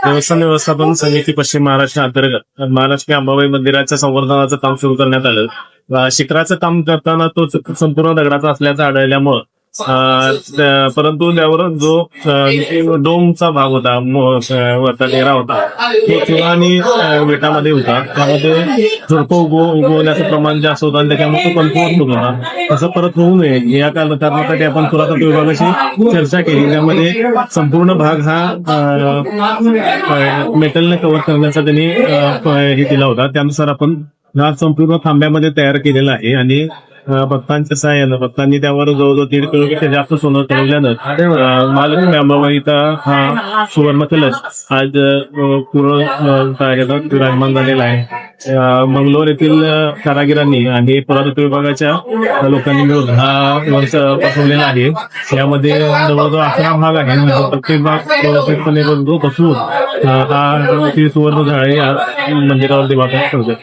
देवस्थान व्यवस्थापन समिती पश्चिम महाराष्ट्र अंतर्गत महालक्ष्मी अंबाबाई मंदिराच्या संवर्धनाचं काम सुरू करण्यात आलं. शिखराचं काम करताना तो संपूर्ण दगडाचा असल्याचं आढळल्यामुळं परंतु त्यावर जो डोमचा भाग होता, वरचा डेरा होता, तो चुना आणि विटामध्ये होता. त्यामध्ये झुडपं उगवण्याचं प्रमाण जास्त होतं आणि त्याच्यामुळे तो कमकुवत होत होता. तसं परत होऊ नये या कारणासाठी आपण पुरातत्व विभागाशी चर्चा केली. त्यामध्ये संपूर्ण भाग हा मेटलने कव्हर करण्याचा त्यांनी हे दिला होता. त्यानुसार आपण हा संपूर्ण थांब्यामध्ये तयार केलेला आहे आणि भक्तांच्या सहाय्यानं भक्तांनी त्यावर जवळजवळ 1.5 किलोपेक्षा जास्त सोनं ठेवल्यानं महालक्ष्मी अंबाबाईचा हा सुवर्ण कलश आज पूर्ण विराजमान झालेला आहे. मंगलोर येथील कारागिरांनी आणि पुरातत्व विभागाच्या लोकांनी मिळून हा वंश बसवलेला आहे. यामध्ये जवळजवळ 11 भाग आहे. म्हणजे प्रत्येक भाग व्यवस्थितपणे बसवून हा सुवर्ण झाळे या मंदिरावर दिवा ठेवतात.